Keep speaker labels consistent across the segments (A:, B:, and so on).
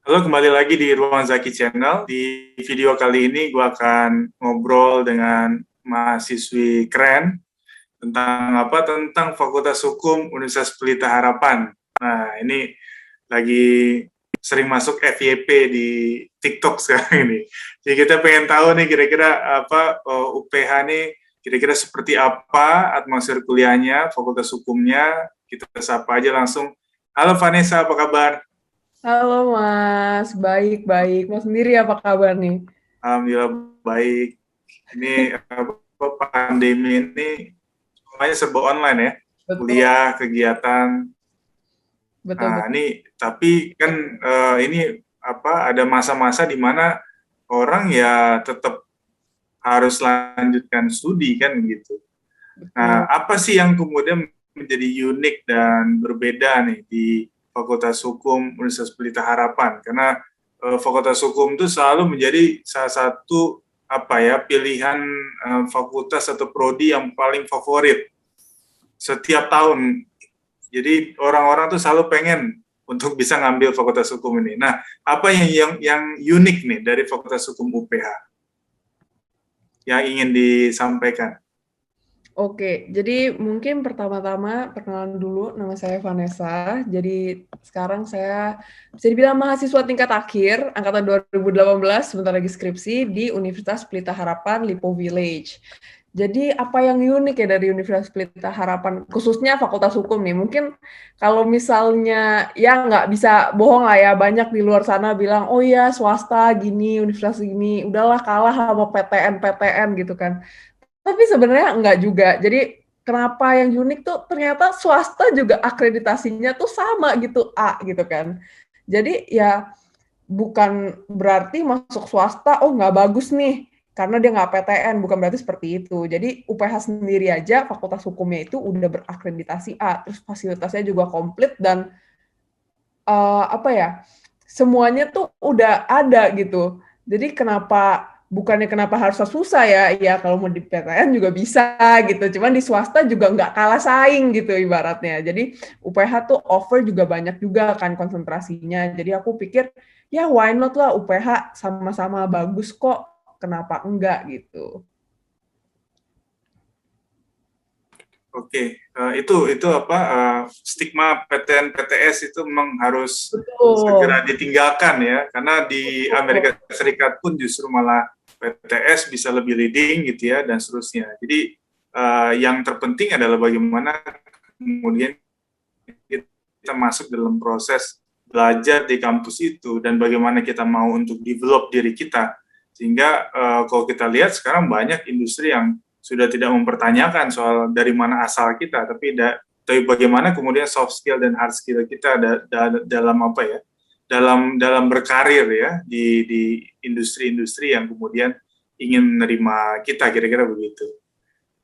A: Halo, kembali lagi di Ruang Zaki Channel. Di video kali ini gue akan ngobrol dengan mahasiswi keren tentang apa? Tentang Fakultas Hukum Universitas Pelita Harapan. Nah, ini lagi sering masuk FYP di TikTok sekarang ini. Jadi kita pengen tahu nih kira-kira apa UPH nih kira-kira seperti apa atmosfer kuliahnya, Fakultas Hukumnya. Kita sapa aja langsung. Halo Vanessa, apa kabar?
B: Halo Mas, baik-baik. Mas sendiri apa kabar nih?
A: Alhamdulillah baik. Ini pandemi ini semuanya serba online ya,
B: Betul,
A: kuliah, kegiatan.
B: betul,
A: Nah,
B: betul.
A: ini tapi kan ini apa? Ada masa-masa di mana orang ya tetap harus lanjutkan studi kan gitu. Nah,
B: Betul.
A: apa sih yang kemudian menjadi unik dan berbeda nih di Fakultas Hukum Universitas Pelita Harapan? Karena Fakultas Hukum itu selalu menjadi salah satu apa ya pilihan fakultas atau prodi yang paling favorit setiap tahun. Jadi orang-orang tuh selalu pengen untuk bisa ngambil Fakultas Hukum ini. Nah, apa yang unik nih dari Fakultas Hukum UPH yang ingin disampaikan?
B: Oke, jadi mungkin pertama-tama perkenalan dulu, nama saya Vanessa. Jadi sekarang saya bisa dibilang mahasiswa tingkat akhir, angkatan 2018, sebentar lagi skripsi di Universitas Pelita Harapan, Lipo Village. Jadi apa yang unik ya dari Universitas Pelita Harapan, khususnya Fakultas Hukum nih, mungkin kalau misalnya, ya nggak bisa bohong lah ya, banyak di luar sana bilang, oh ya swasta gini, universitas gini, udahlah kalah sama PTN-PTN gitu kan. Tapi sebenarnya enggak juga. Jadi kenapa yang unik tuh ternyata swasta juga akreditasinya tuh sama gitu, A gitu kan. Jadi ya bukan berarti masuk swasta, oh nggak bagus nih, karena dia nggak PTN, bukan berarti seperti itu. Jadi UPH sendiri aja, Fakultas Hukumnya itu udah berakreditasi A, terus fasilitasnya juga komplit dan apa ya, semuanya tuh udah ada gitu. Jadi bukannya kenapa harus susah ya, ya kalau mau di PTN juga bisa gitu, cuman di swasta juga nggak kalah saing gitu ibaratnya. Jadi UPH tuh offer juga banyak juga kan konsentrasinya. Jadi aku pikir, ya why not lah UPH sama-sama bagus kok, kenapa enggak gitu.
A: Oke, itu apa stigma PTN PTS itu memang harus
B: Betul,
A: segera ditinggalkan ya, karena di
B: betul.
A: Amerika Serikat pun justru malah PTS bisa lebih leading gitu ya dan seterusnya. Jadi yang terpenting adalah bagaimana kemudian kita masuk dalam proses belajar di kampus itu dan bagaimana kita mau untuk develop diri kita. Sehingga kalau kita lihat sekarang banyak industri yang sudah tidak mempertanyakan soal dari mana asal kita, tapi bagaimana kemudian soft skill dan hard skill kita dalam apa ya, dalam berkarir ya di industri-industri yang kemudian ingin menerima kita, kira-kira begitu.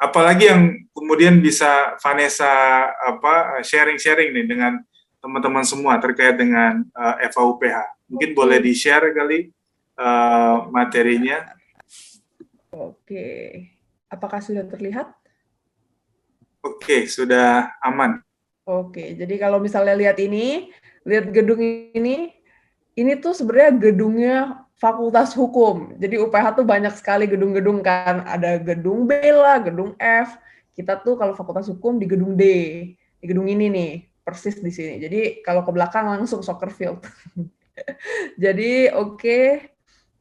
A: Apalagi yang kemudian bisa Vanessa apa sharing-sharing nih dengan teman-teman semua terkait dengan FAUPH. Mungkin boleh
B: Oke,
A: di-share kali materinya.
B: oke. Apakah sudah terlihat?
A: Oke, sudah aman.
B: Oke, jadi kalau misalnya lihat gedung ini tuh sebenarnya gedungnya Fakultas Hukum. Jadi UPH tuh banyak sekali gedung-gedung kan, ada gedung B lah, gedung F. Kita tuh kalau Fakultas Hukum di gedung D, di gedung ini nih, persis di sini. Jadi kalau ke belakang langsung soccer field. Jadi oke,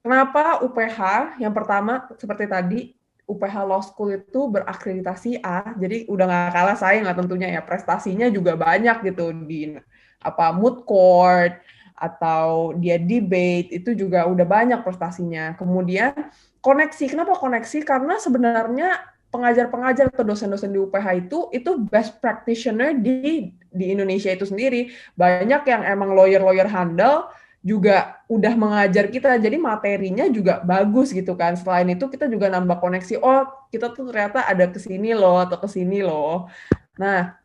B: kenapa UPH? Yang pertama seperti tadi, UPH Law School itu berakreditasi A, jadi udah nggak kalah saing lah tentunya ya, prestasinya juga banyak gitu di apa moot court atau dia debate itu juga udah banyak prestasinya. Kemudian koneksi, kenapa koneksi? Karena sebenarnya pengajar-pengajar atau dosen-dosen di UPH itu best practitioner di Indonesia itu sendiri. Banyak yang emang lawyer-lawyer handal juga udah mengajar kita, jadi materinya juga bagus gitu kan. Selain itu kita juga nambah koneksi, oh kita tuh ternyata ada kesini loh atau kesini loh. Nah,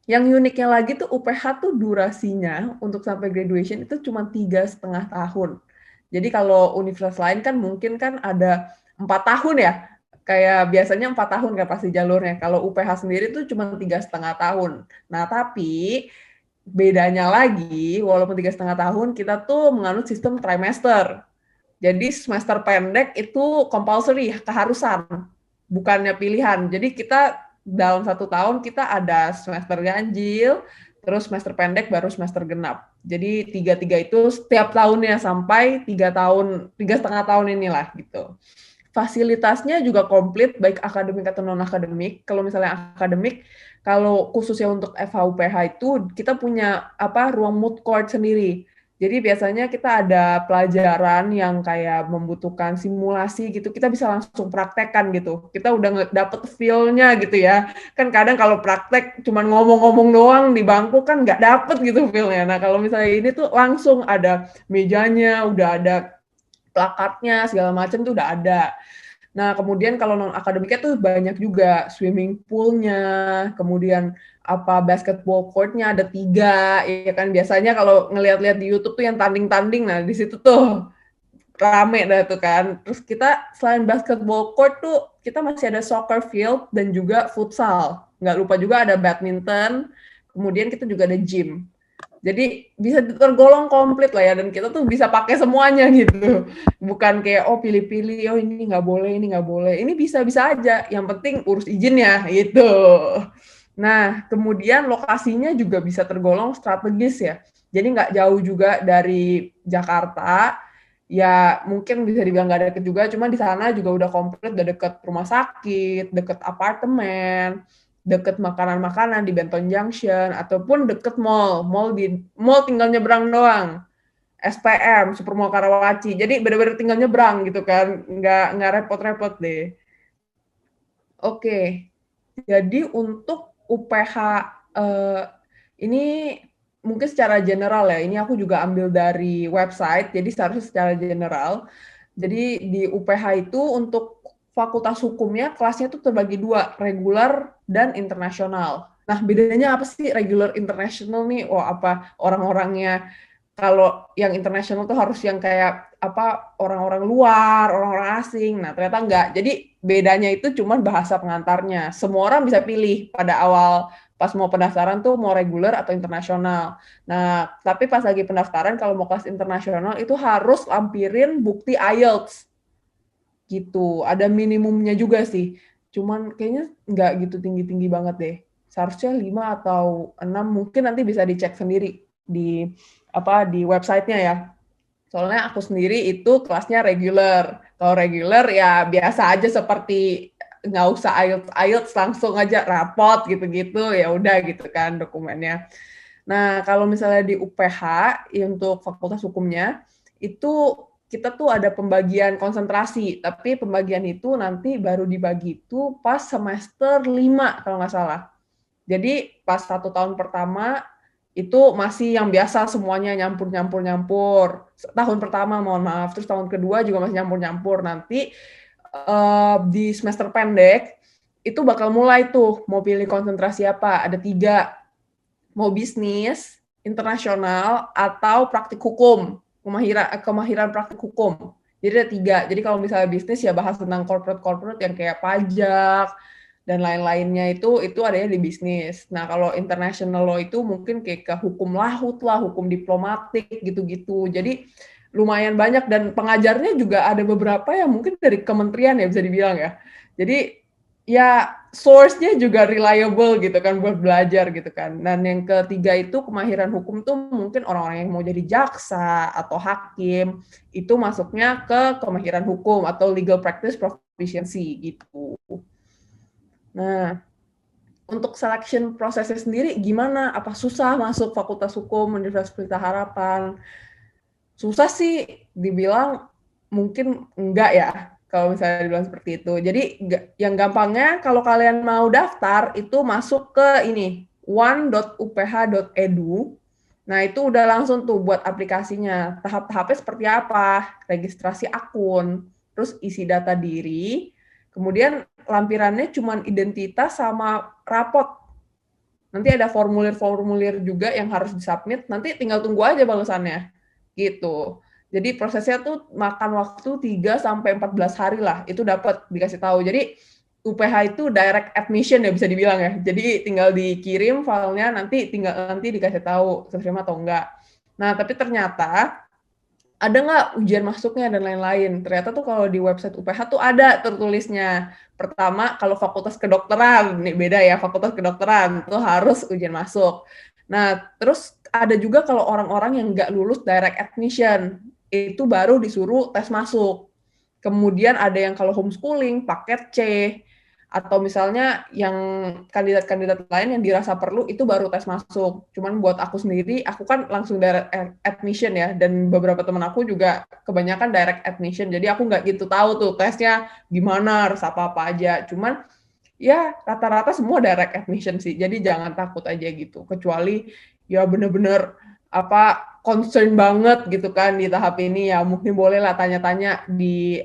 B: yang uniknya lagi tuh UPH tuh durasinya untuk sampai graduation itu cuma 3,5 tahun. Jadi kalau universitas lain kan mungkin kan ada 4 tahun ya, kayak biasanya 4 tahun kan pasti jalurnya. Kalau UPH sendiri tuh cuma 3,5 tahun. Nah tapi bedanya lagi, walaupun 3,5 tahun, kita tuh menganut sistem trimester. Jadi semester pendek itu compulsory, keharusan, bukannya pilihan. Jadi kita dalam 1 tahun kita ada semester ganjil, terus semester pendek baru semester genap. Jadi 3-3 itu setiap tahunnya sampai 3 tahun, 3,5 tahun inilah gitu. Fasilitasnya juga komplit, baik akademik atau non-akademik. Kalau misalnya akademik, kalau khususnya untuk FHUPH itu, kita punya ruang moot court sendiri. Jadi biasanya kita ada pelajaran yang kayak membutuhkan simulasi gitu, kita bisa langsung praktekkan gitu. Kita udah dapet feel-nya gitu ya. Kan kadang kalau praktek cuman ngomong-ngomong doang di bangku kan nggak dapet gitu feel-nya. Nah kalau misalnya ini tuh langsung ada mejanya, udah ada plakatnya, segala macam tuh udah ada. Nah, kemudian kalau non-akademiknya tuh banyak juga, swimming pool-nya, kemudian basketball court-nya ada 3, ya kan. Biasanya kalau ngelihat-lihat di YouTube tuh yang tanding-tanding, nah di situ tuh rame dah tuh kan. Terus kita selain basketball court tuh, kita masih ada soccer field dan juga futsal. Nggak lupa juga ada badminton, kemudian kita juga ada gym. Jadi bisa tergolong komplit lah ya, dan kita tuh bisa pakai semuanya gitu. Bukan kayak pilih-pilih, ini nggak boleh, ini nggak boleh. Ini bisa-bisa aja, yang penting urus izinnya gitu. Nah, kemudian lokasinya juga bisa tergolong strategis ya. Jadi nggak jauh juga dari Jakarta. Ya mungkin bisa dibilang nggak deket juga, cuma di sana juga udah komplit, udah deket rumah sakit, deket apartemen, deket makanan-makanan di Benton Junction, ataupun deket mall tinggal nyebrang doang. SPM, Supermall Karawaci. Jadi benar-benar tinggal nyebrang gitu kan, nggak repot-repot deh. Oke, jadi untuk UPH ini mungkin secara general ya, ini aku juga ambil dari website, jadi seharusnya secara general. Jadi di UPH itu untuk fakultas hukumnya kelasnya tuh terbagi 2, regular dan internasional. Nah, bedanya apa sih regular international nih? Apa orang-orangnya kalau yang internasional tuh harus yang kayak orang-orang luar, orang-orang asing. Nah, ternyata enggak. Jadi bedanya itu cuma bahasa pengantarnya. Semua orang bisa pilih pada awal pas mau pendaftaran tuh mau reguler atau internasional. Nah, tapi pas lagi pendaftaran kalau mau kelas internasional itu harus lampirin bukti IELTS. Gitu. Ada minimumnya juga sih. Cuman kayaknya nggak gitu tinggi-tinggi banget deh. Seharusnya 5 atau 6, mungkin nanti bisa dicek sendiri di websitenya ya. Soalnya aku sendiri itu kelasnya regular. Kalau regular ya biasa aja, seperti nggak usah IELTS langsung aja rapot gitu-gitu, ya udah gitu kan dokumennya. Nah, kalau misalnya di UPH untuk fakultas hukumnya itu kita tuh ada pembagian konsentrasi, tapi pembagian itu nanti baru dibagi itu pas semester 5 kalau nggak salah. Jadi pas 1 tahun pertama itu masih yang biasa semuanya nyampur. Tahun pertama mohon maaf, terus tahun kedua juga masih nyampur. Nanti di semester pendek itu bakal mulai tuh mau pilih konsentrasi apa. Ada 3, mau bisnis, internasional, atau praktik hukum, kemahiran praktik hukum. Jadi ada 3. Jadi kalau misalnya bisnis ya bahas tentang corporate yang kayak pajak dan lain-lainnya, itu adanya di bisnis. Nah, kalau international law itu mungkin kayak ke hukum laut lah, hukum diplomatik gitu-gitu. Jadi lumayan banyak, dan pengajarnya juga ada beberapa yang mungkin dari kementerian ya bisa dibilang ya. Jadi ya source-nya juga reliable gitu kan buat belajar gitu kan. Dan yang ketiga itu kemahiran hukum tuh mungkin orang-orang yang mau jadi jaksa atau hakim, itu masuknya ke kemahiran hukum atau legal practice proficiency gitu. Nah, untuk selection prosesnya sendiri gimana? Apa susah masuk Fakultas Hukum Universitas Pelita Harapan? Susah sih dibilang mungkin enggak ya, kalau misalnya dibilang seperti itu. Jadi yang gampangnya kalau kalian mau daftar itu masuk ke ini one.uph.edu. Nah, itu udah langsung tuh buat aplikasinya. Tahap-tahapnya seperti apa? Registrasi akun, terus isi data diri, kemudian lampirannya cuma identitas sama rapot. Nanti ada formulir-formulir juga yang harus disubmit, nanti tinggal tunggu aja balasannya. Gitu. Jadi prosesnya tuh makan waktu 3 sampai 14 hari lah, itu dapat dikasih tahu. Jadi UPH itu direct admission ya bisa dibilang ya. Jadi tinggal dikirim filenya, nanti dikasih tahu keterima atau enggak. Nah, tapi ternyata ada nggak ujian masuknya dan lain-lain. Ternyata tuh kalau di website UPH tuh ada tertulisnya. Pertama, kalau fakultas kedokteran, nih beda ya, fakultas kedokteran tuh harus ujian masuk. Nah, terus ada juga kalau orang-orang yang nggak lulus direct admission, itu baru disuruh tes masuk. Kemudian ada yang kalau homeschooling, paket C, atau misalnya yang kandidat-kandidat lain yang dirasa perlu itu baru tes masuk. Cuman buat aku sendiri, aku kan langsung direct admission ya, dan beberapa teman aku juga kebanyakan direct admission, jadi aku nggak gitu tahu tuh tesnya gimana, harus apa-apa aja. Cuman ya rata-rata semua direct admission sih, jadi jangan takut aja gitu, kecuali ya bener-bener concern banget gitu kan di tahap ini, ya mungkin boleh lah tanya-tanya di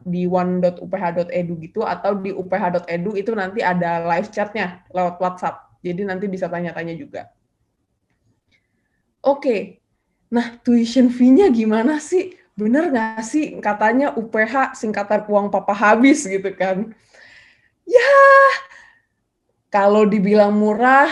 B: one.uph.edu gitu, atau di uph.edu itu nanti ada live chatnya lewat WhatsApp, jadi nanti bisa tanya-tanya juga. Oke, nah tuition fee-nya gimana sih? Bener nggak sih katanya UPH singkatan uang papa habis gitu kan? Ya, kalau dibilang murah,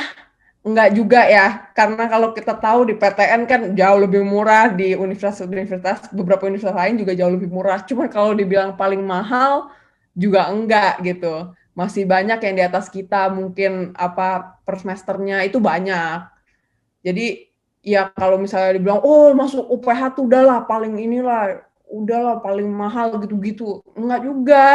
B: enggak juga ya, karena kalau kita tahu di PTN kan jauh lebih murah, di universitas-universitas, beberapa universitas lain juga jauh lebih murah. Cuma kalau dibilang paling mahal, juga enggak gitu. Masih banyak yang di atas kita, mungkin per semesternya itu banyak. Jadi ya kalau misalnya dibilang, oh masuk UPH tuh udahlah paling inilah, udahlah paling mahal gitu-gitu. Enggak juga.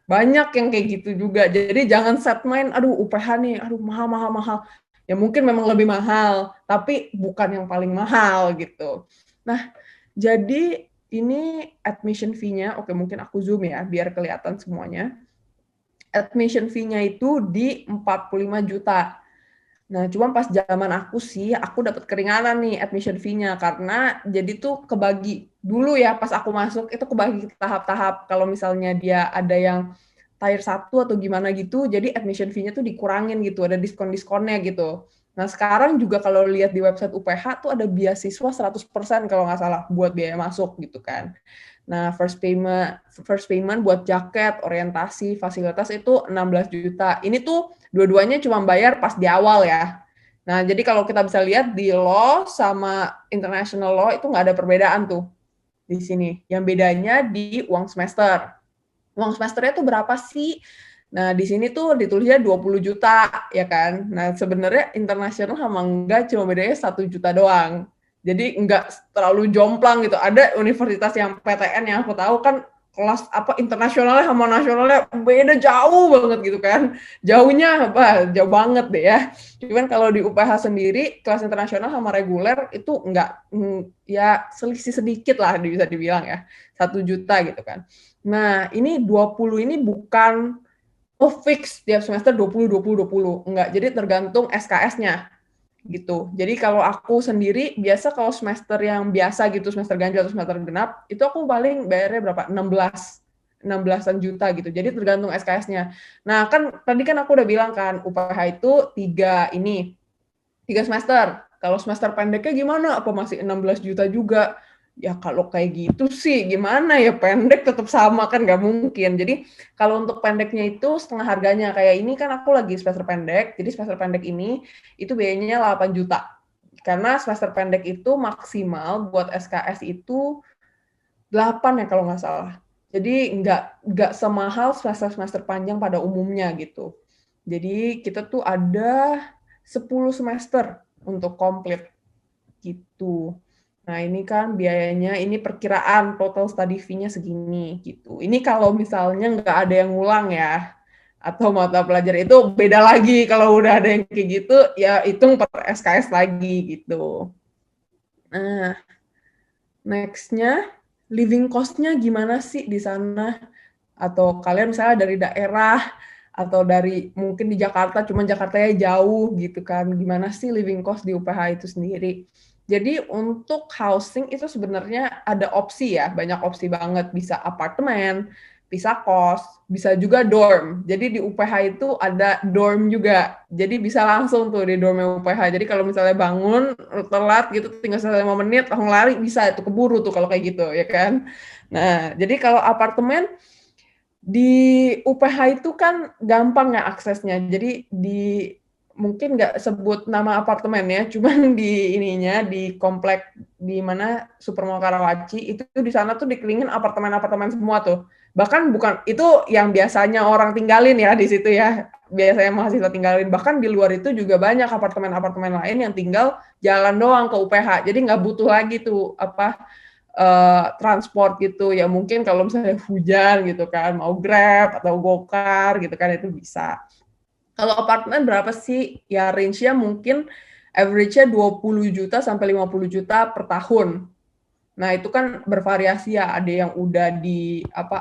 B: Banyak yang kayak gitu juga. Jadi jangan set mind, aduh UPH nih, aduh mahal. Ya mungkin memang lebih mahal, tapi bukan yang paling mahal gitu. Nah, jadi ini admission fee-nya, oke mungkin aku zoom ya, biar kelihatan semuanya. Admission fee-nya itu di 45 juta. Nah, cuma pas zaman aku sih, aku dapat keringanan nih admission fee-nya, karena jadi tuh kebagi dulu ya, pas aku masuk, itu kebagi tahap-tahap. Kalau misalnya dia ada yang tier 1 atau gimana gitu, jadi admission fee-nya tuh dikurangin gitu, ada diskon-diskonnya gitu. Nah, sekarang juga kalau lihat di website UPH tuh ada beasiswa 100% kalau nggak salah buat biaya masuk gitu kan. Nah, first payment buat jaket, orientasi, fasilitas itu 16 juta. Ini tuh dua-duanya cuma bayar pas di awal ya. Nah, jadi kalau kita bisa lihat di law sama international law itu nggak ada perbedaan tuh di sini. Yang bedanya di uang semester. Uang semesternya tuh berapa sih? Nah, di sini tuh ditulisnya 20 juta, ya kan? Nah, sebenarnya internasional sama enggak cuma bedanya 1 juta doang. Jadi enggak terlalu jomplang gitu. Ada universitas yang PTN yang aku tahu kan kelas internasionalnya sama nasionalnya beda jauh banget gitu kan. Jauhnya jauh banget deh ya. Cuman kalau di UPH sendiri kelas internasional sama reguler itu enggak ya selisih sedikit lah bisa dibilang ya. 1 juta gitu kan. Nah, ini 20 ini bukan fix tiap semester 20. Enggak, jadi tergantung SKS-nya gitu. Jadi kalau aku sendiri biasa kalau semester yang biasa gitu, semester ganjil atau semester genap, itu aku paling bayarnya berapa? 16-an juta gitu. Jadi tergantung SKS-nya. Nah, kan tadi kan aku udah bilang kan UPH itu 3 semester. Kalau semester pendeknya gimana? Apa masih 16 juta juga? Ya kalau kayak gitu sih gimana ya, pendek tetap sama kan nggak mungkin. Jadi kalau untuk pendeknya itu setengah harganya. Kayak ini kan aku lagi semester pendek, jadi semester pendek ini itu biayanya 8 juta. Karena semester pendek itu maksimal buat SKS itu 8 ya kalau nggak salah. Jadi nggak semahal semester panjang pada umumnya gitu. Jadi kita tuh ada 10 semester untuk komplit gitu. Nah, ini kan biayanya, ini perkiraan total study fee-nya segini gitu. Ini kalau misalnya nggak ada yang ngulang ya, atau mata pelajaran itu beda lagi. Kalau udah ada yang kayak gitu, ya hitung per SKS lagi gitu. Nah, next-nya, living cost-nya gimana sih di sana? Atau kalian misalnya dari daerah, atau dari mungkin di Jakarta, cuman Jakartanya jauh gitu kan, gimana sih living cost di UPH itu sendiri? Jadi untuk housing itu sebenarnya ada opsi ya, banyak opsi banget, bisa apartemen, bisa kos, bisa juga dorm. Jadi di UPH itu ada dorm juga, jadi bisa langsung tuh di dorm UPH. Jadi kalau misalnya bangun telat gitu, tinggal 5 menit, langsung lari, bisa itu keburu tuh kalau kayak gitu, ya kan? Nah, jadi kalau apartemen, Di UPH itu kan gampang ya aksesnya, jadi mungkin nggak sebut nama apartemennya, cuman di ininya, di komplek di mana Supermall Karawaci, itu di sana tuh dikelilingin apartemen-apartemen semua tuh. Bahkan bukan, itu yang biasanya orang tinggalin ya di situ ya, biasanya mahasiswa tinggalin. Bahkan di luar itu juga banyak apartemen-apartemen lain yang tinggal jalan doang ke UPH, jadi nggak butuh lagi tuh, transport gitu ya, mungkin kalau misalnya hujan gitu kan mau Grab atau Gokar gitu kan itu bisa. Kalau apartemen berapa sih? Ya range-nya mungkin average-nya 20 juta sampai 50 juta per tahun. Nah, itu kan bervariasi ya, ada yang udah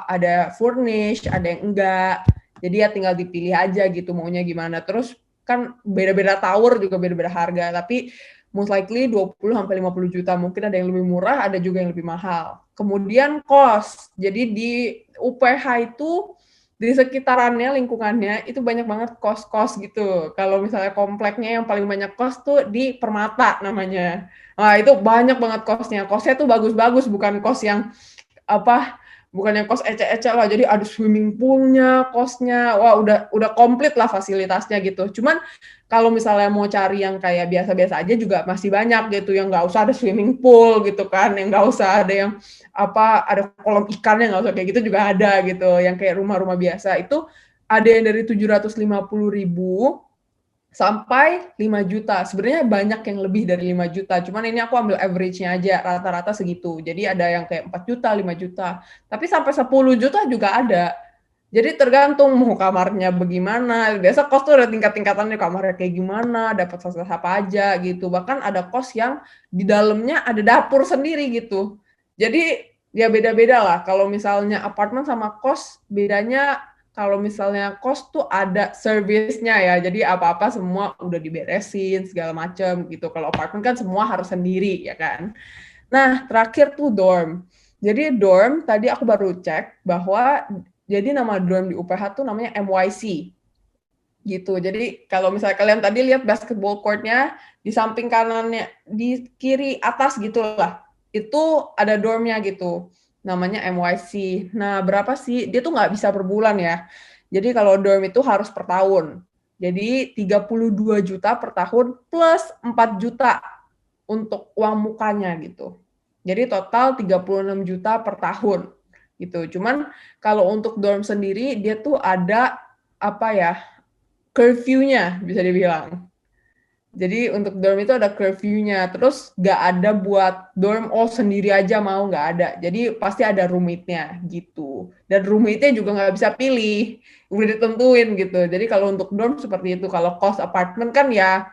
B: ada furnish, ada yang enggak. Jadi ya tinggal dipilih aja gitu maunya gimana. Terus kan beda-beda tower juga beda-beda harga, tapi most likely 20 sampai 50 juta. Mungkin ada yang lebih murah, ada juga yang lebih mahal. Kemudian kos. Jadi di UPH itu di sekitarannya, lingkungannya itu banyak banget kos-kos gitu. Kalau misalnya kompleknya yang paling banyak kos tuh di Permata namanya. Nah, itu banyak banget kosnya. Kosnya tuh bagus-bagus, bukan kos yang apa bukan yang kos ecek-ecek lah. Jadi ada swimming poolnya, kosnya, wah udah komplit lah fasilitasnya gitu. Cuman kalau misalnya mau cari yang kayak biasa-biasa aja juga masih banyak gitu, yang nggak usah ada swimming pool gitu kan, yang nggak usah ada yang ada kolam ikannya, nggak usah kayak gitu juga ada gitu. Yang kayak rumah-rumah biasa itu ada yang dari 750.000 sampai 5 juta. Sebenarnya banyak yang lebih dari 5 juta. Cuman ini aku ambil average-nya aja, rata-rata segitu. Jadi ada yang kayak 4 juta, 5 juta. Tapi sampai 10 juta juga ada. Jadi tergantung mau kamarnya bagaimana. Biasa kos tuh ada tingkat-tingkatannya, kamarnya kayak gimana, dapat fasilitas apa aja gitu. Bahkan ada kos yang di dalamnya ada dapur sendiri gitu. Jadi ya beda-beda lah. Kalau misalnya apartemen sama kos, bedanya kalau misalnya kos tuh ada servisnya ya, jadi apa-apa semua udah diberesin segala macam gitu. Kalau apartemen kan semua harus sendiri ya kan. Nah terakhir tuh dorm. Jadi dorm tadi aku baru cek bahwa jadi nama dorm di UPH tuh namanya MYC gitu. Jadi kalau misalnya kalian tadi lihat basketball court-nya di samping kanannya, di kiri atas gitulah, itu ada dormnya gitu. Namanya MYC. Nah, berapa sih? Dia tuh nggak bisa per bulan ya. Jadi kalau dorm itu harus per tahun. Jadi 32 juta per tahun plus 4 juta untuk uang mukanya gitu. Jadi total 36 juta per tahun gitu. Cuman kalau untuk dorm sendiri dia tuh ada curfew-nya bisa dibilang. Jadi untuk dorm itu ada curfew-nya, terus nggak ada buat dorm sendiri aja mau, nggak ada. Jadi pasti ada roommate-nya gitu. Dan roommate-nya juga nggak bisa pilih, udah ditentuin gitu. Jadi kalau untuk dorm seperti itu, kalau kos apartemen kan ya,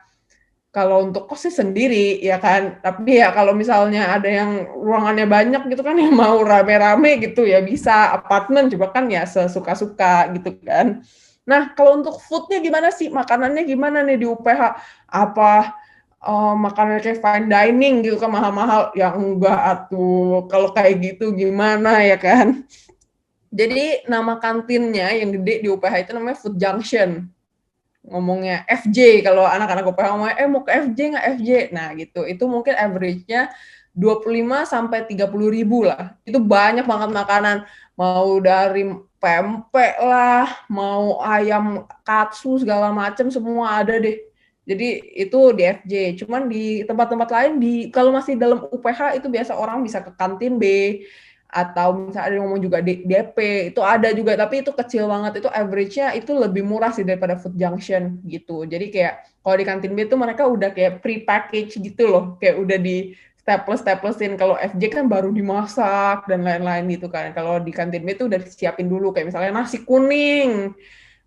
B: kalau untuk kos sih sendiri ya kan. Tapi ya kalau misalnya ada yang ruangannya banyak gitu kan, yang mau rame-rame gitu ya bisa. Apartemen juga kan ya sesuka-suka gitu kan. Nah, kalau untuk food-nya gimana sih? Makanannya gimana nih di UPH? Apa makanan kayak fine dining gitu kan mahal-mahal? Ya enggak atuh. Kalau kayak gitu gimana ya kan? Jadi nama kantinnya yang gede di UPH itu namanya Food Junction. Ngomongnya FJ, kalau anak-anak UPH ngomongnya, mau ke FJ nggak FJ? Nah gitu, itu mungkin average-nya 25 sampai 30 ribu lah. Itu banyak banget makanan. Mau dari pempek lah, mau ayam katsu segala macam semua ada deh. Jadi itu di FJ. Cuman di tempat-tempat lain kalau masih dalam UPH itu biasa orang bisa ke kantin B atau misalnya ada yang ngomong juga DP itu ada juga, tapi itu kecil banget. Itu average-nya itu lebih murah sih daripada Food Junction gitu. Jadi kayak kalau di kantin B itu mereka udah kayak pre-package gitu loh, kayak udah di staples-staplesin. Kalau FJ kan baru dimasak dan lain-lain gitu kan. Kalau di kantin B itu udah disiapin dulu, kayak misalnya nasi kuning,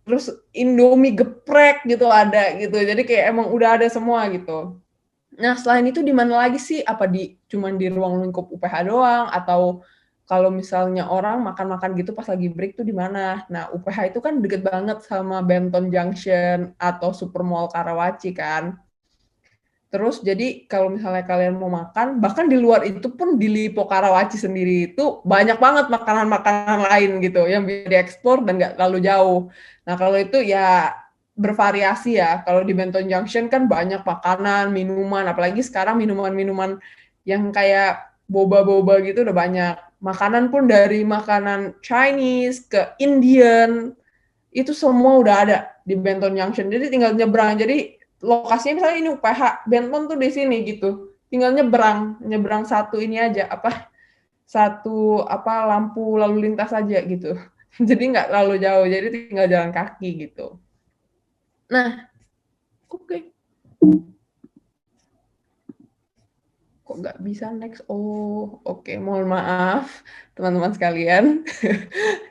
B: terus Indomie geprek gitu ada gitu. Jadi kayak emang udah ada semua gitu. Nah, selain itu di mana lagi sih? Apa cuman di ruang lingkup UPH doang, atau kalau misalnya orang makan-makan gitu pas lagi break tuh di mana? Nah, UPH itu kan deket banget sama Benton Junction atau Supermall Karawaci kan. Terus jadi kalau misalnya kalian mau makan, bahkan di luar itu pun di Lipo Karawaci sendiri itu banyak banget makanan-makanan lain gitu yang bisa dieksplor dan nggak terlalu jauh. Nah, kalau itu ya bervariasi ya. Kalau di Benton Junction kan banyak makanan, minuman, apalagi sekarang minuman-minuman yang kayak boba-boba gitu udah banyak. Makanan pun dari makanan Chinese ke Indian, itu semua udah ada di Benton Junction. Jadi tinggal nyebrang. Jadi lokasinya misalnya ini UPH, Benton tuh di sini gitu. Tinggal nyebrang satu ini aja satu lampu lalu lintas aja gitu. Jadi nggak terlalu jauh, jadi tinggal jalan kaki gitu. Nah, oke. Kok nggak bisa next? Oh, oke. Mohon maaf, teman-teman sekalian.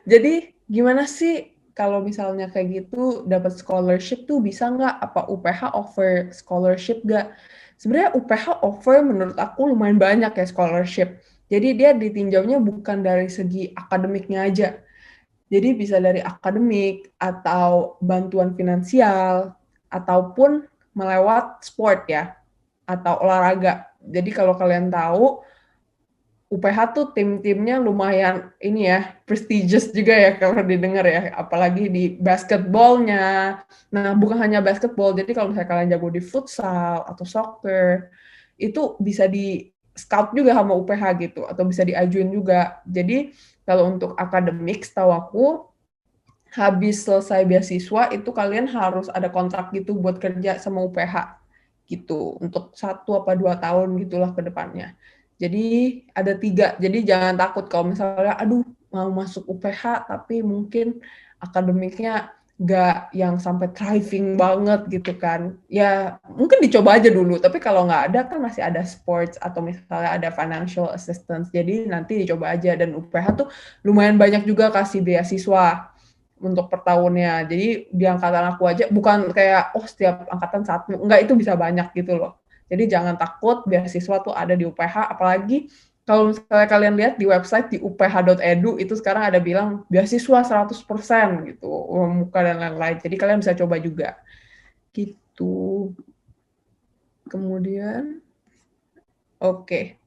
B: Jadi, gimana sih kalau misalnya kayak gitu dapat scholarship tuh bisa nggak? Apa UPH offer scholarship nggak? Sebenarnya UPH offer menurut aku lumayan banyak ya scholarship. Jadi dia ditinjaunya bukan dari segi akademiknya aja. Jadi bisa dari akademik atau bantuan finansial ataupun melewat sport ya atau olahraga. Jadi kalau kalian tahu UPH tuh tim-timnya lumayan ini ya, prestigious juga ya kalau didengar ya, apalagi di basketballnya. Nah, bukan hanya basketball, jadi kalau misalnya kalian jago di futsal atau soccer, itu bisa di scout juga sama UPH gitu, atau bisa diajuin juga. Jadi kalau untuk akademik, setahu aku, habis selesai beasiswa itu kalian harus ada kontrak gitu buat kerja sama UPH gitu untuk 1 apa 2 tahun gitulah ke depannya. Jadi ada 3. Jadi jangan takut kalau misalnya aduh mau masuk UPH tapi mungkin akademiknya nggak yang sampai thriving banget gitu kan. Ya mungkin dicoba aja dulu, tapi kalau nggak ada kan masih ada sports atau misalnya ada financial assistance. Jadi nanti dicoba aja dan UPH tuh lumayan banyak juga kasih beasiswa untuk per tahunnya. Jadi di angkatan aku aja bukan kayak setiap angkatan satu, enggak, itu bisa banyak gitu loh. Jadi jangan takut, beasiswa tuh ada di UPH, apalagi kalau misalnya kalian lihat di website di uph.edu itu sekarang ada bilang beasiswa 100% gitu, muka dan lain-lain. Jadi kalian bisa coba juga. Gitu. Kemudian oke.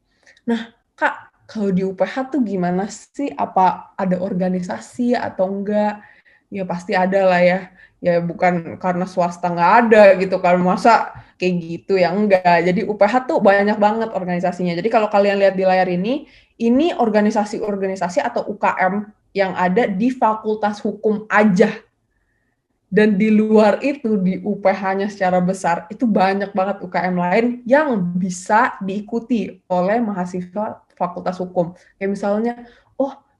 B: Nah, Kak, kalau di UPH tuh gimana sih? Apa ada organisasi atau enggak? Ya pasti ada lah ya. Ya bukan karena swasta nggak ada gitu kan. Masa kayak gitu ya enggak. Jadi UPH tuh banyak banget organisasinya. Jadi kalau kalian lihat di layar ini organisasi-organisasi atau UKM yang ada di Fakultas Hukum aja. Dan di luar itu, di UPH-nya secara besar, itu banyak banget UKM lain yang bisa diikuti oleh mahasiswa Fakultas Hukum. Kayak misalnya,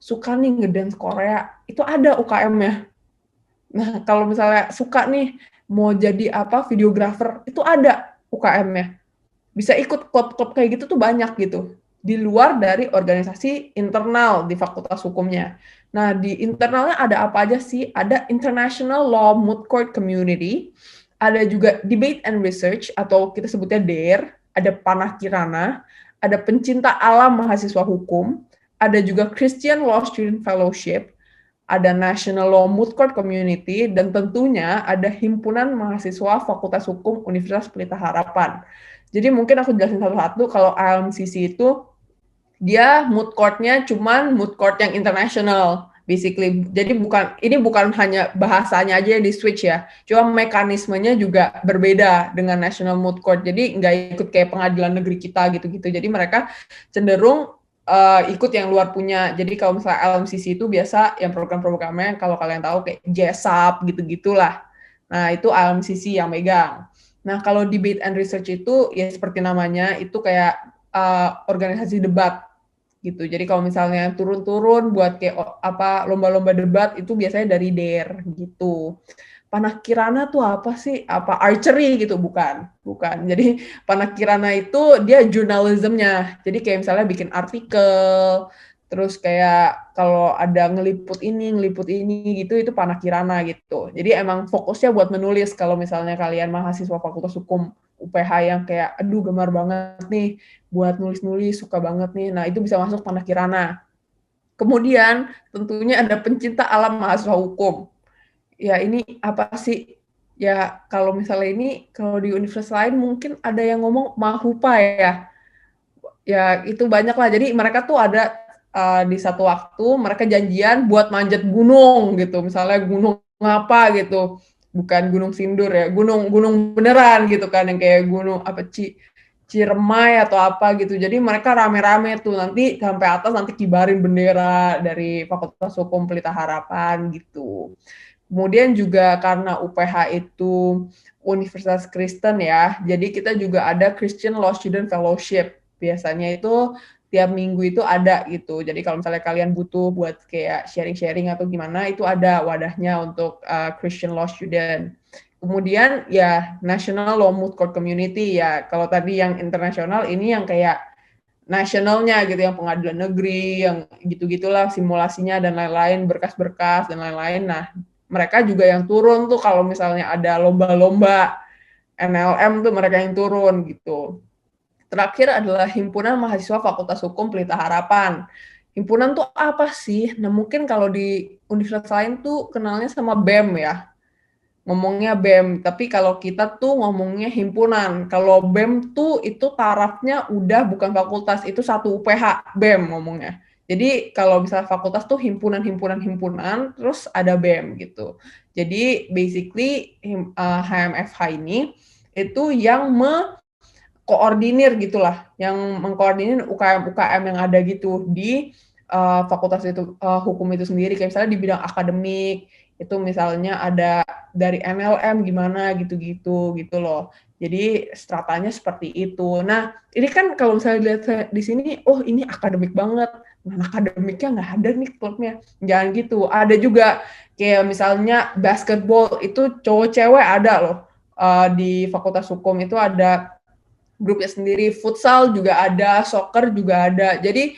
B: suka nih ngedance Korea, itu ada UKM-nya. Nah, kalau misalnya suka nih mau jadi videografer, itu ada UKM-nya. Bisa ikut klub-klub kayak gitu tuh banyak gitu. Di luar dari organisasi internal di Fakultas Hukumnya. Nah, di internalnya ada apa aja sih? Ada International Law Moot Court Community, ada juga Debate and Research, atau kita sebutnya DARE, ada Panah Kirana, ada Pencinta Alam Mahasiswa Hukum, ada juga Christian Law Student Fellowship, ada National Law Moot Court Community, dan tentunya ada Himpunan Mahasiswa Fakultas Hukum Universitas Pelita Harapan. Jadi mungkin aku jelasin satu-satu. Kalau ILMCC itu dia moot court-nya cuman moot court yang international basically. Jadi ini bukan hanya bahasanya aja yang di switch ya. Cuma mekanismenya juga berbeda dengan national moot court. Jadi nggak ikut kayak pengadilan negeri kita gitu-gitu. Jadi mereka cenderung ikut yang luar punya. Jadi kalau misalnya LMCC itu biasa yang program-programnya kalau kalian tahu kayak JSAP gitu-gitulah. Nah, itu LMCC yang megang. Nah, kalau debate and research itu ya seperti namanya, itu kayak organisasi debat gitu. Jadi kalau misalnya turun-turun buat kayak lomba-lomba debat itu biasanya dari DARE gitu. Panah Kirana tuh apa sih? Apa archery gitu? Bukan. Jadi Panah Kirana itu dia jurnalismnya. Jadi kayak misalnya bikin artikel, terus kayak kalau ada ngeliput ini gitu, itu Panah Kirana gitu. Jadi emang fokusnya buat menulis kalau misalnya kalian mahasiswa Fakultas Hukum UPH yang kayak aduh gemar banget nih buat nulis-nulis, suka banget nih. Nah, itu bisa masuk Panah Kirana. Kemudian tentunya ada Pencinta Alam Mahasiswa Hukum. Ya ini apa sih? Ya kalau misalnya ini kalau di universitas lain mungkin ada yang ngomong Mahupa ya. Ya itu banyak lah. Jadi mereka tuh ada di satu waktu mereka janjian buat manjat gunung gitu. Misalnya gunung apa gitu. Bukan Gunung Sindur ya, gunung beneran gitu kan yang kayak gunung Ciremai atau apa gitu. Jadi mereka rame-rame tuh nanti sampai atas nanti kibarin bendera dari Fakultas Hukum Pelita Harapan gitu. Kemudian juga karena UPH itu Universitas Kristen ya, jadi kita juga ada Christian Law Student Fellowship. Biasanya itu tiap minggu itu ada gitu. Jadi kalau misalnya kalian butuh buat kayak sharing-sharing atau gimana, itu ada wadahnya untuk Christian Law Student. Kemudian ya National Law Moot Court Community ya. Kalau tadi yang internasional ini yang kayak nasionalnya gitu, yang pengadilan negeri, yang gitu-gitulah simulasinya dan lain-lain, berkas-berkas dan lain-lain. Nah, mereka juga yang turun tuh kalau misalnya ada lomba-lomba NLM tuh mereka yang turun gitu. Terakhir adalah Himpunan Mahasiswa Fakultas Hukum Pelita Harapan. Himpunan tuh apa sih? Nah, mungkin kalau di universitas lain tuh kenalnya sama BEM ya, ngomongnya BEM, tapi kalau kita tuh ngomongnya himpunan. Kalau BEM tuh itu tarafnya udah bukan fakultas, itu satu UPH, BEM ngomongnya. Jadi kalau misalnya fakultas tuh himpunan, terus ada BEM gitu. Jadi basically HMFH ini itu yang koordinir gitulah, yang mengkoordinir UKM-UKM yang ada gitu di fakultas itu hukum itu sendiri. Kayak misalnya di bidang akademik itu misalnya ada dari MLM gimana gitu-gitu gitu loh. Jadi stratanya seperti itu. Nah, ini kan kalau misalnya dilihat di sini, oh ini akademik banget. Nah, akademiknya nggak ada nih klubnya. Jangan gitu. Ada juga kayak misalnya basketball itu cowok-cewek ada loh. Di Fakultas Hukum itu ada grupnya sendiri, futsal juga ada, soccer juga ada. Jadi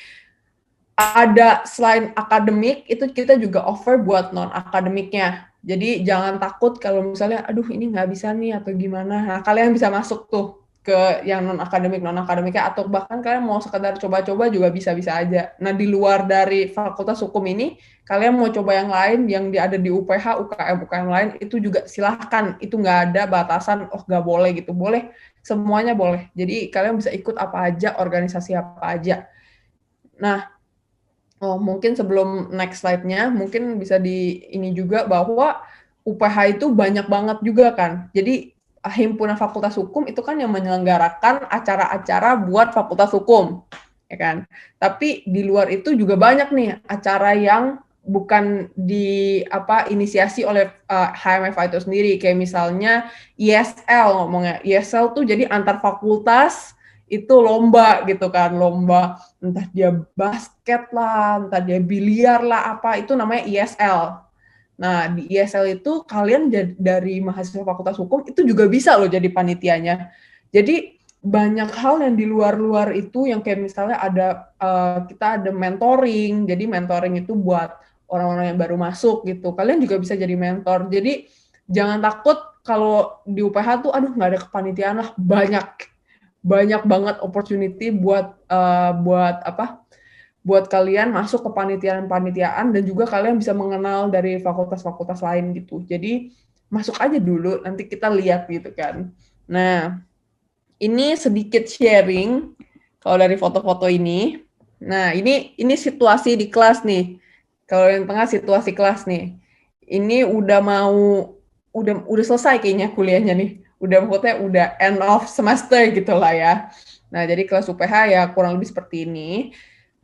B: ada selain akademik itu kita juga offer buat non akademiknya. Jadi jangan takut kalau misalnya aduh ini nggak bisa nih atau gimana. Nah, kalian bisa masuk tuh ke yang non akademiknya atau bahkan kalian mau sekedar coba-coba juga bisa-bisa aja. Nah, di luar dari Fakultas Hukum ini kalian mau coba yang lain yang ada di UPH, UKM lain itu juga silahkan. Itu nggak ada batasan oh nggak boleh gitu. Boleh, semuanya boleh. Jadi kalian bisa ikut apa aja, organisasi apa aja. Nah, mungkin sebelum next slide-nya, mungkin bisa di ini juga bahwa UPH itu banyak banget juga kan. Jadi himpunan Fakultas Hukum itu kan yang menyelenggarakan acara-acara buat Fakultas Hukum, ya kan. Tapi di luar itu juga banyak nih acara yang bukan inisiasi oleh HMFA itu sendiri, kayak misalnya ISL ngomongnya. ISL tuh jadi antar fakultas itu lomba gitu kan, lomba entah dia basket lah, entah dia biliar lah apa, itu namanya ISL. Nah, di ISL itu kalian dari mahasiswa Fakultas Hukum itu juga bisa loh jadi panitianya. Jadi banyak hal yang di luar-luar itu yang kayak misalnya kita ada mentoring. Jadi mentoring itu buat orang-orang yang baru masuk gitu. Kalian juga bisa jadi mentor. Jadi jangan takut kalau di UPH tuh aduh nggak ada kepanitiaan lah, banyak banget opportunity buat kalian masuk ke panitiaan dan juga kalian bisa mengenal dari fakultas-fakultas lain gitu. Jadi masuk aja dulu, nanti kita lihat gitu kan. Nah, ini sedikit sharing kalau dari foto-foto ini. Nah, ini situasi di kelas nih. Kalau yang tengah situasi kelas nih. Ini udah selesai kayaknya kuliahnya nih. Maksudnya udah end of semester gitu lah ya. Nah, jadi kelas UPH ya kurang lebih seperti ini.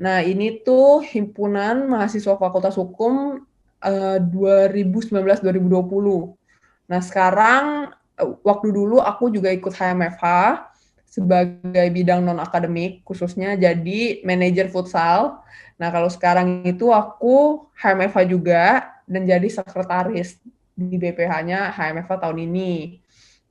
B: Nah, ini tuh himpunan mahasiswa Fakultas Hukum 2019-2020. Nah, sekarang waktu dulu aku juga ikut HMFH sebagai bidang non-akademik, khususnya jadi manajer futsal. Nah, kalau sekarang itu aku HMFH juga dan jadi sekretaris di BPH-nya HMFH tahun ini.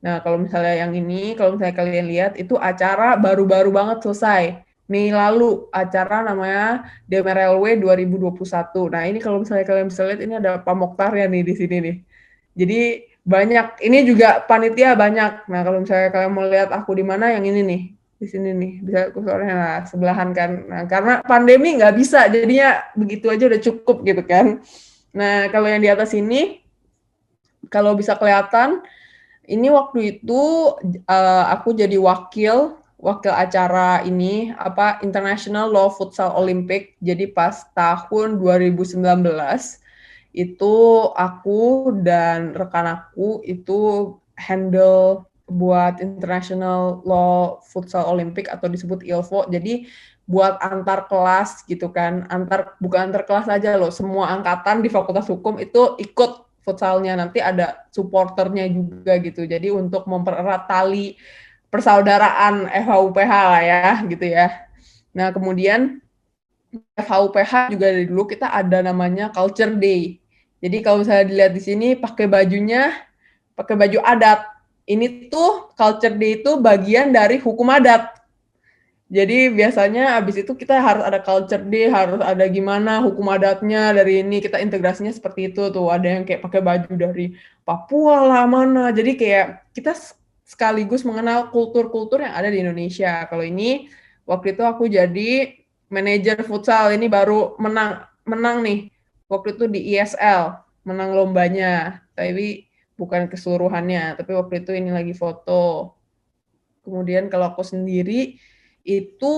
B: Nah, kalau misalnya yang ini, kalau misalnya kalian lihat, itu acara baru-baru banget selesai. Mei lalu, acara namanya DMRLW 2021. Nah, ini kalau misalnya kalian bisa lihat, ini ada Pak Mokhtar ya nih di sini nih. Jadi banyak, ini juga panitia banyak. Nah, kalau misalnya kalian mau lihat aku di mana, yang ini nih, di sini nih, bisa kursорnya nah, sebelahan kan. Nah, karena pandemi nggak bisa, jadinya begitu aja udah cukup gitu kan. Nah, kalau yang di atas ini, kalau bisa kelihatan, ini waktu itu aku jadi wakil acara ini International Law Futsal Olympic. Jadi pas tahun 2019 itu aku dan rekan aku itu handle buat International Law Futsal Olympic atau disebut ILFO. Jadi buat antar kelas gitu kan, bukan antar kelas aja loh, semua angkatan di Fakultas Hukum itu ikut futsalnya, nanti ada supporternya juga gitu. Jadi untuk mempererat tali persaudaraan FHUPH lah ya gitu ya. Nah kemudian FHUPH juga dari dulu kita ada namanya Culture Day. Jadi kalau misalnya dilihat di sini pakai baju adat. Ini tuh Culture Day itu bagian dari hukum adat. Jadi biasanya abis itu kita harus ada culture day, harus ada gimana hukum adatnya dari ini, kita integrasinya seperti itu tuh. Ada yang kayak pakai baju dari Papua lah mana. Jadi kayak kita sekaligus mengenal kultur-kultur yang ada di Indonesia. Kalau ini waktu itu aku jadi manajer futsal, ini baru menang nih. Waktu itu di ISL, menang lombanya. Tapi bukan keseluruhannya, tapi waktu itu ini lagi foto. Kemudian kalau aku sendiri itu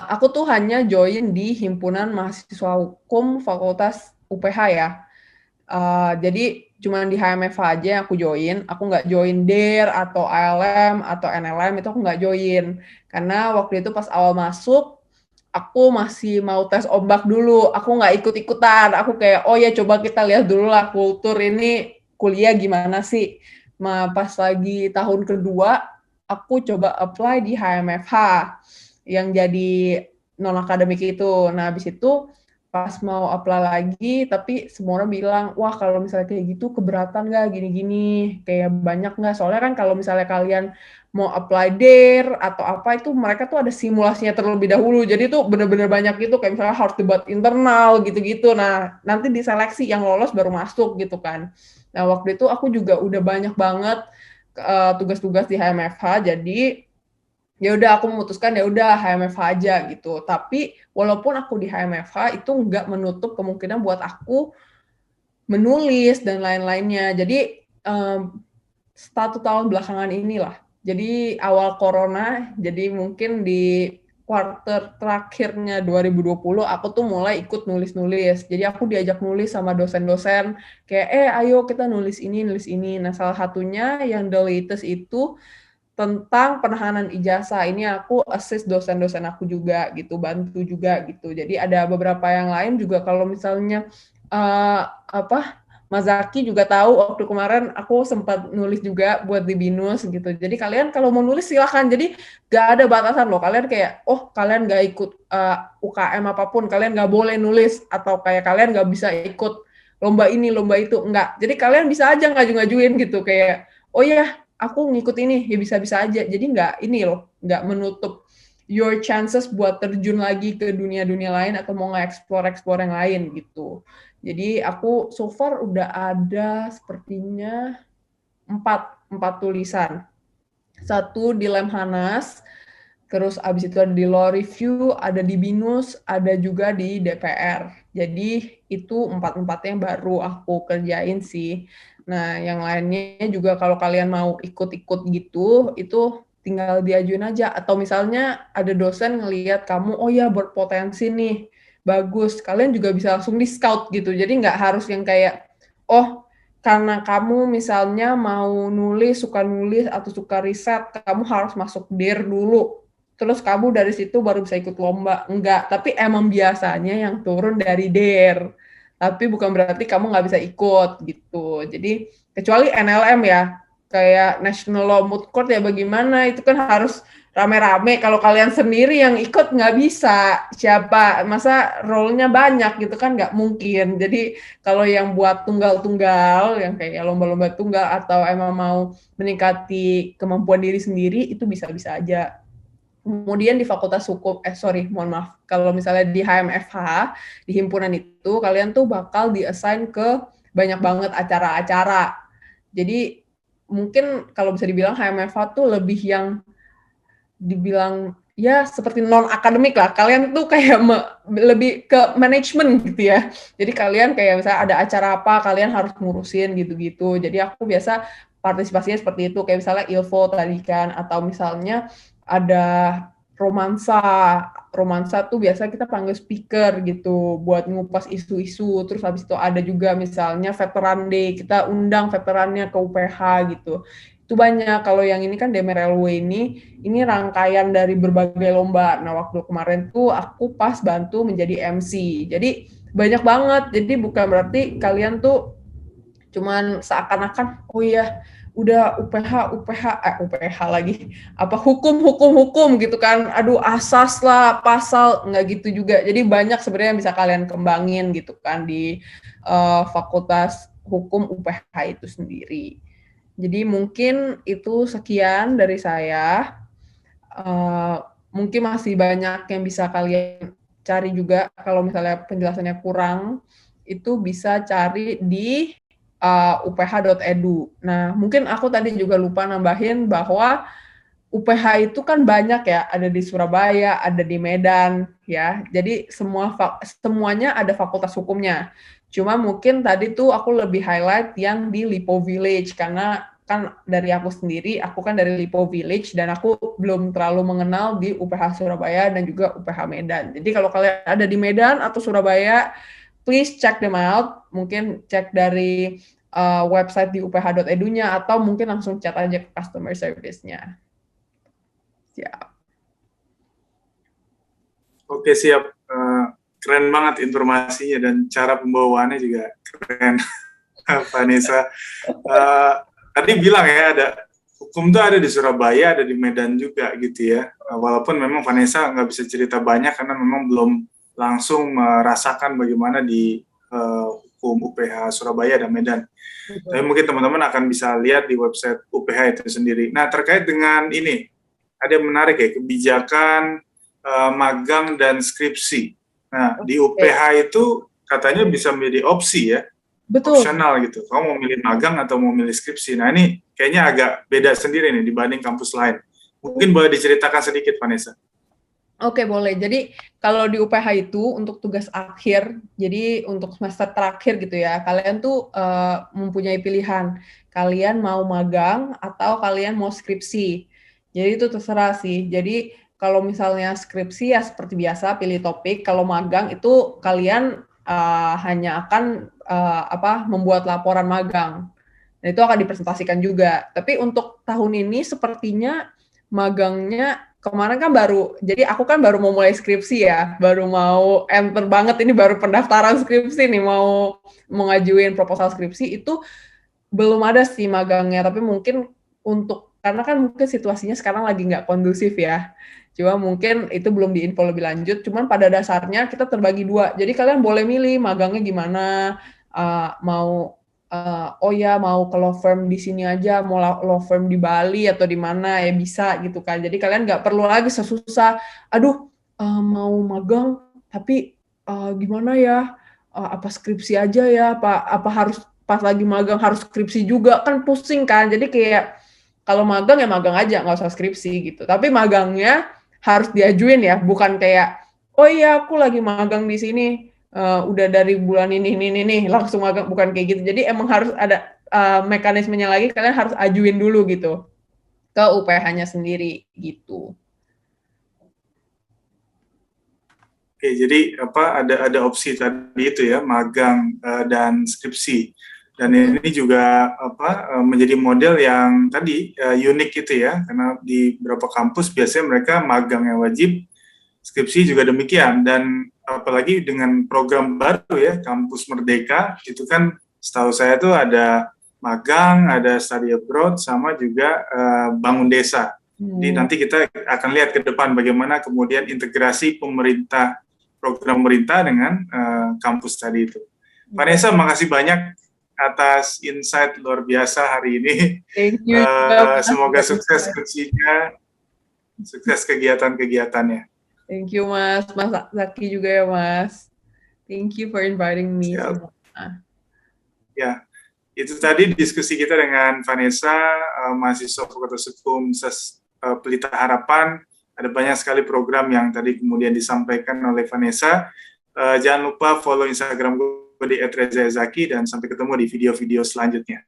B: aku tuh hanya join di himpunan mahasiswa hukum Fakultas UPH ya. Jadi cuma di HMFH aja yang aku join. Aku nggak join DER atau ALM atau NLM, itu aku nggak join. Karena waktu itu pas awal masuk, aku masih mau tes ombak dulu. Aku nggak ikut-ikutan. Aku kayak, oh ya coba kita lihat dulu lah kultur ini kuliah gimana sih. Pas lagi tahun kedua, aku coba apply di HMFH yang jadi non-akademik itu. Nah, habis itu pas mau apply lagi, tapi semua orang bilang, wah kalau misalnya kayak gitu keberatan nggak gini-gini, kayak banyak nggak? Soalnya kan kalau misalnya kalian mau apply DARE atau apa itu mereka tuh ada simulasinya terlebih dahulu, jadi tuh bener-bener banyak gitu, kayak misalnya harus debat internal gitu-gitu. Nah, nanti diseleksi yang lolos baru masuk gitu kan. Nah, waktu itu aku juga udah banyak banget tugas-tugas di HMFH, jadi ya udah aku memutuskan ya udah HMFH aja gitu. Tapi walaupun aku di HMFH itu nggak menutup kemungkinan buat aku menulis dan lain-lainnya. Jadi 1 tahun belakangan inilah. Jadi awal corona, jadi mungkin di quarter terakhirnya 2020 aku tuh mulai ikut nulis-nulis. Jadi aku diajak nulis sama dosen-dosen kayak ayo kita nulis ini, nulis ini. Nah, salah satunya yang the latest itu tentang penahanan ijazah. Ini aku assist dosen-dosen aku juga gitu, bantu juga gitu. Jadi ada beberapa yang lain juga kalau misalnya Mas Zaki juga tahu waktu kemarin aku sempat nulis juga buat di BINUS gitu. Jadi kalian kalau mau nulis silakan. Jadi gak ada batasan loh. Kalian kayak kalian gak ikut UKM apapun, kalian gak boleh nulis atau kayak kalian gak bisa ikut lomba ini, lomba itu, enggak. Jadi kalian bisa aja ngaju-ngajuin gitu kayak oh ya aku ngikut ini, ya bisa-bisa aja. Jadi nggak menutup your chances buat terjun lagi ke dunia-dunia lain atau mau nge-explore yang lain gitu. Jadi aku so far udah ada sepertinya 4 tulisan. 1 di Lemhanas, terus abis itu ada di Law Review, ada di BINUS, ada juga di DPR. Jadi itu 4-4 yang baru aku kerjain sih. Nah, yang lainnya juga kalau kalian mau ikut-ikut gitu, itu tinggal diajuin aja. Atau misalnya ada dosen ngelihat kamu, oh ya berpotensi nih, bagus. Kalian juga bisa langsung di-scout gitu. Jadi nggak harus yang kayak, oh karena kamu misalnya mau nulis, suka nulis, atau suka riset, kamu harus masuk DIR dulu. Terus kamu dari situ baru bisa ikut lomba. Enggak, tapi emang biasanya yang turun dari DIR. Tapi bukan berarti kamu nggak bisa ikut gitu. Jadi kecuali NLM ya, kayak National Law Moot Court ya bagaimana, itu kan harus rame-rame. Kalau kalian sendiri yang ikut nggak bisa. Siapa? Masa role-nya banyak gitu kan nggak mungkin. Jadi kalau yang buat tunggal-tunggal, yang kayak lomba-lomba tunggal atau emang mau meningkati kemampuan diri sendiri, itu bisa-bisa aja. Kemudian di Fakultas Hukum, mohon maaf, kalau misalnya di HMFH, di himpunan itu, kalian tuh bakal di-assign ke banyak banget acara-acara. Jadi, mungkin kalau bisa dibilang HMFH tuh lebih yang dibilang, ya seperti non-akademik lah. Kalian tuh kayak lebih ke manajemen gitu ya. Jadi kalian kayak misalnya ada acara apa, kalian harus ngurusin gitu-gitu. Jadi aku biasa partisipasinya seperti itu, kayak misalnya ILFO tadi kan, atau misalnya ada romansa tuh biasa kita panggil speaker gitu buat ngupas isu-isu. Terus habis itu ada juga misalnya veteran day, kita undang veterannya ke UPH gitu. Itu banyak. Kalau yang ini kan DMRLW ini rangkaian dari berbagai lomba. Nah, waktu kemarin tuh aku pas bantu menjadi MC. Jadi banyak banget. Jadi bukan berarti kalian tuh cuman seakan-akan, oh iya, udah UPH lagi, apa hukum gitu kan, aduh asas lah, pasal, nggak gitu juga. Jadi banyak sebenarnya yang bisa kalian kembangin gitu kan di Fakultas Hukum UPH itu sendiri. Jadi mungkin itu sekian dari saya. Mungkin masih banyak yang bisa kalian cari juga. Kalau misalnya penjelasannya kurang, itu bisa cari di uph.edu. Nah, mungkin aku tadi juga lupa nambahin bahwa UPH itu kan banyak ya, ada di Surabaya, ada di Medan, ya. Jadi semuanya ada fakultas hukumnya. Cuma mungkin tadi tuh aku lebih highlight yang di Lipo Village, karena kan dari aku sendiri, aku kan dari Lipo Village, dan aku belum terlalu mengenal di UPH Surabaya dan juga UPH Medan. Jadi kalau kalian ada di Medan atau Surabaya, please check them out. Mungkin cek dari website di uph.edu-nya, atau mungkin langsung chat aja ke customer service-nya. Siap.
A: Oke, siap. Keren banget informasinya dan cara pembawaannya juga keren, Vanessa. Tadi bilang ya, ada hukum tuh ada di Surabaya, ada di Medan juga gitu ya. Walaupun memang Vanessa nggak bisa cerita banyak karena memang belum langsung merasakan bagaimana di hukum UPH Surabaya dan Medan. Tapi mungkin teman-teman akan bisa lihat di website UPH itu sendiri. Nah, terkait dengan ini, ada yang menarik ya, kebijakan magang dan skripsi. Nah, di UPH itu katanya bisa menjadi opsi ya,
B: Betul.
A: opsional gitu. Kamu mau milih magang atau mau milih skripsi. Nah, ini kayaknya agak beda sendiri nih dibanding kampus lain. Mungkin boleh diceritakan sedikit, Vanessa.
B: Oke, boleh. Jadi kalau di UPH itu untuk tugas akhir, jadi untuk semester terakhir gitu ya, kalian tuh mempunyai pilihan. Kalian mau magang atau kalian mau skripsi. Jadi itu terserah sih. Jadi kalau misalnya skripsi ya seperti biasa pilih topik. Kalau magang itu kalian hanya akan membuat laporan magang. Nah, itu akan dipresentasikan juga. Tapi untuk tahun ini sepertinya magangnya kemarin kan jadi aku kan baru mau mulai skripsi ya, baru mau enter banget, ini baru pendaftaran skripsi nih, mau ngajuin proposal skripsi, itu belum ada sih magangnya, tapi mungkin karena kan mungkin situasinya sekarang lagi nggak kondusif ya, cuma mungkin itu belum diinfo lebih lanjut, cuman pada dasarnya kita terbagi dua, jadi kalian boleh milih magangnya gimana, mau ke law firm di sini aja, mau law firm di Bali atau di mana ya bisa gitu kan. Jadi kalian nggak perlu lagi susah, aduh mau magang tapi gimana ya, apa skripsi aja ya, apa harus pas lagi magang harus skripsi juga, kan pusing kan. Jadi kayak kalau magang ya magang aja, nggak usah skripsi gitu. Tapi magangnya harus diajuin ya, bukan kayak oh iya aku lagi magang di sini, udah dari bulan ini langsung magang, bukan kayak gitu. Jadi emang harus ada mekanismenya lagi, kalian harus ajuin dulu gitu ke UPH-nya sendiri gitu.
A: Oke, jadi ada opsi tadi itu ya, magang dan skripsi. Dan ini juga menjadi model yang tadi unik gitu ya, karena di beberapa kampus biasanya mereka magang yang wajib, skripsi juga demikian. Dan apalagi dengan program baru ya, Kampus Merdeka, itu kan setahu saya tuh ada magang, ada study abroad, sama juga bangun desa. Jadi nanti kita akan lihat ke depan bagaimana kemudian integrasi program pemerintah dengan kampus tadi itu. Vanessa, makasih banyak atas insight luar biasa hari ini.
B: Thank you.
A: Semoga sukses kuncinya, sukses kegiatan-kegiatannya.
B: Thank you, Mas Zaki juga ya, Mas. Thank you for inviting me.
A: Ya, itu tadi diskusi kita dengan Vanessa, mahasiswa Fakultas Hukum Pelita Harapan. Ada banyak sekali program yang tadi kemudian disampaikan oleh Vanessa. Jangan lupa follow Instagram gue di @rezazaki, dan sampai ketemu di video-video selanjutnya.